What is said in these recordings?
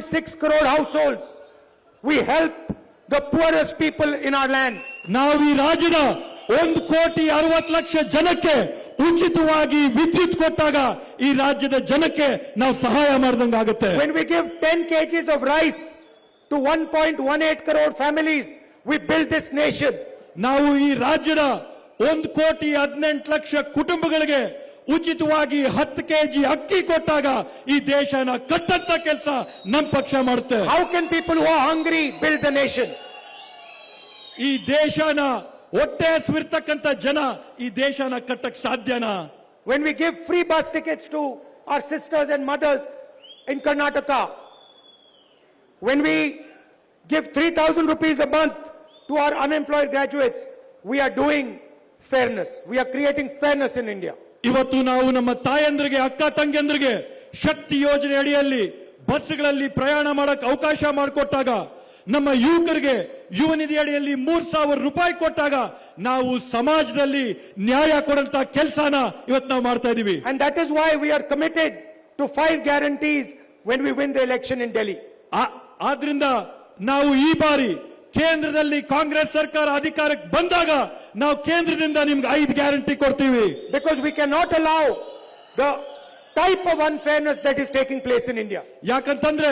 1.6 crore households. We help the poorest people in our land. ನಾವು ಈ ರಾಜ್ಯದ 1,60,00,000 ಜನಕ್ಕೆ ಉಚಿತವಾಗಿ ವಿದ್ಯುತ್ ಕೊಟ್ಟಾಗ ಈ ರಾಜ್ಯದ ಜನಕ್ಕೆ ನಾವು ಸಹಾಯ ಮಾಡಿದಂಗಾಗುತ್ತೆ. When we give 10 kgs of rice to 1.18 crore families, we build this nation. ನಾವು ಈ ರಾಜ್ಯದ 1,18,00,000 ಕುಟುಂಬಗಳಿಗೆ ಉಚಿತವಾಗಿ 10 ಕೆಜಿ ಅಕ್ಕಿ ಕೊಟ್ಟಾಗ ಈ ದೇಶನ ಕಟ್ಟಂತ ಕೆಲಸ ನಮ್ಮ ಪಕ್ಷ ಮಾಡುತ್ತೆ. How can people who are hungry build the nation? ಈ ದೇಶನ ಹೊಟ್ಟೆ ಹಸಿವಿರ್ತಕ್ಕಂಥ ಜನ ಈ ದೇಶನ ಕಟ್ಟಕ್ ಸಾಧ್ಯನಾ? When we give free bus tickets to our sisters and mothers in Karnataka, when we give 3,000 rupees a month to our unemployed graduates, we are doing fairness. We are creating fairness in India. ಇವತ್ತು ನಾವು ನಮ್ಮ ತಾಯಂದ್ರಿಗೆ ಅಕ್ಕ ತಂಗಿಯಂದ್ರಿಗೆ ಶಕ್ತಿ ಯೋಜನೆ ಅಡಿಯಲ್ಲಿ ಬಸ್ಗಳಲ್ಲಿ ಪ್ರಯಾಣ ಮಾಡಕ್ ಅವಕಾಶ ಮಾಡಿಕೊಟ್ಟಾಗ, ನಮ್ಮ ಯುವಕರಿಗೆ ಯುವ ನಿಧಿ ಅಡಿಯಲ್ಲಿ 3,000 ರೂಪಾಯಿ ಕೊಟ್ಟಾಗ ನಾವು ಸಮಾಜದಲ್ಲಿ ನ್ಯಾಯ ಕೊಡುವಂತ ಕೆಲಸನ ಇವತ್ತು ನಾವು ಮಾಡ್ತಾ ಇದೀವಿ. And that is why we are committed to 5 guarantees when we win the election in Delhi. ಆದ್ರಿಂದ ನಾವು ಈ ಬಾರಿ ಕೇಂದ್ರದಲ್ಲಿ ಕಾಂಗ್ರೆಸ್ ಸರ್ಕಾರ ಅಧಿಕಾರಕ್ಕೆ ಬಂದಾಗ ನಾವು ಕೇಂದ್ರದಿಂದ ನಿಮ್ಗೆ 5 ಗ್ಯಾರಂಟಿ ಕೊಡ್ತೀವಿ. Because we cannot allow the type of unfairness that is taking place in India. ಯಾಕಂತಂದ್ರೆ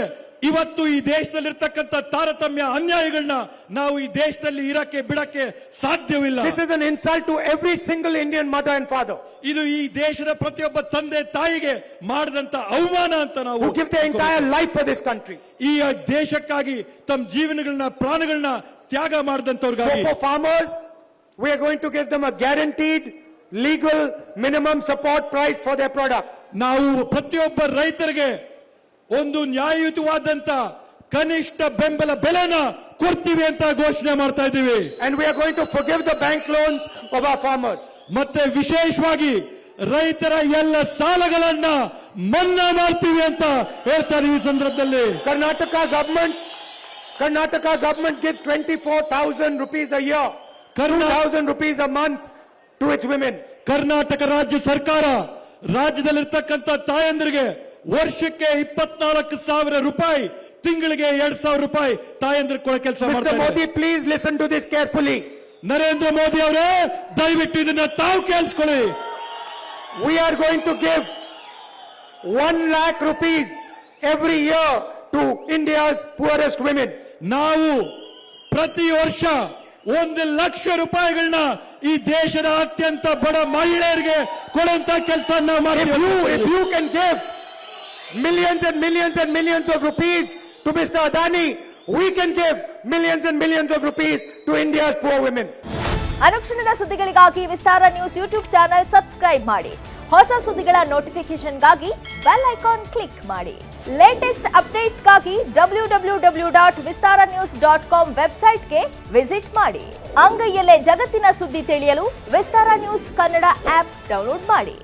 ಇವತ್ತು ಈ ದೇಶದಲ್ಲಿರ್ತಕ್ಕಂಥ ತಾರತಮ್ಯ ಅನ್ಯಾಯಗಳನ್ನ ನಾವು ಈ ದೇಶದಲ್ಲಿ ಇರಕ್ಕೆ ಬಿಡಕ್ಕೆ ಸಾಧ್ಯವಿಲ್ಲ. This is an insult to every single Indian mother and father. ಇದು ಈ ದೇಶದ ಪ್ರತಿಯೊಬ್ಬ ತಂದೆ ತಾಯಿಗೆ ಮಾಡಿದಂತ ಅವಮಾನ ಅಂತ ನಾವು who give their entire life for this country. ಈ ದೇಶಕ್ಕಾಗಿ ತಮ್ಮ ಜೀವನಗಳನ್ನ ಪ್ರಾಣಗಳನ್ನ ತ್ಯಾಗ ಮಾಡಿದಂತವ್ರಿಗಾಗಿ. So for farmers, we are going to give them a guaranteed legal minimum support price for their product. ನಾವು ಪ್ರತಿಯೊಬ್ಬ ರೈತರಿಗೆ ಒಂದು ನ್ಯಾಯಯುತವಾದಂತ ಕನಿಷ್ಠ ಬೆಂಬಲ ಬೆಲೆನ ಕೊಡ್ತೀವಿ ಅಂತ ಘೋಷಣೆ ಮಾಡ್ತಾ ಇದ್ದೀವಿ. And we are going to forgive the bank loans of our farmers. ಮತ್ತೆ ವಿಶೇಷವಾಗಿ ರೈತರ ಎಲ್ಲ ಸಾಲಗಳನ್ನ ಮನ್ನಾ ಮಾಡ್ತೀವಿ ಅಂತ ಹೇಳ್ತಾರೆ ಈ ಸಂದರ್ಭದಲ್ಲಿ. Karnataka government gives 24,000 rupees a year, 2,000 rupees a month to its women. Karnataka ರಾಜ್ಯ ಸರ್ಕಾರ ರಾಜ್ಯದಲ್ಲಿರ್ತಕ್ಕಂಥ ತಾಯಂದರಿಗೆ ವರ್ಷಕ್ಕೆ 24,000 ರೂಪಾಯಿ, ತಿಂಗಳಿಗೆ 2,000 ರೂಪಾಯಿ ತಾಯಂದ್ರ ಕೊಡೋ ಕೆಲಸ ಮಾಡ್ತಾರೆ. Mr. Modi, please listen to this carefully. Narendra Modi ಅವರೇ ದಯವಿಟ್ಟು ಇದನ್ನ ತಾವು ಕೇಳಿಸ್ಕೊಳ್ಳಿ. We are going to give 1 lakh rupees every year to India's poorest women. ನಾವು ಪ್ರತಿ ವರ್ಷ 1 ಲಕ್ಷ ರೂಪಾಯಿಗಳನ್ನ ಈ ದೇಶದ ಅತ್ಯಂತ ಬಡ ಮಹಿಳೆಯರಿಗೆ ಕೊಡುವಂತ ಕೆಲಸ ನಾವು ಮಾಡ್ತೀವಿ. If you can give millions and millions and millions of rupees to Mr. Adani, we can give millions and millions of rupees to India's poor women. ಅನುಕ್ಷಣದ ಸುದ್ದಿಗಳಿಗಾಗಿ ವಿಸ್ತಾರ ನ್ಯೂಸ್ ಯೂಟ್ಯೂಬ್ ಚಾನೆಲ್ ಸಬ್ಸ್ಕ್ರೈಬ್ ಮಾಡಿ. ಹೊಸ ಸುದ್ದಿಗಳ ನೋಟಿಫಿಕೇಶನ್ಗಾಗಿ ಬೆಲ್ ಐಕಾನ್ ಕ್ಲಿಕ್ ಮಾಡಿ. Latest ಅಪ್ಡೇಟ್ಸ್ಗಾಗಿ www.vistaranews.com ವೆಬ್ಸೈಟ್ಗೆ visit ಮಾಡಿ. ಅಂಗೈಯಲ್ಲೇ ಜಗತ್ತಿನ ಸುದ್ದಿ ತಿಳಿಯಲು ವಿಸ್ತಾರ ನ್ಯೂಸ್ ಕನ್ನಡ ಆಪ್ ಡೌನ್ಲೋಡ್ ಮಾಡಿ.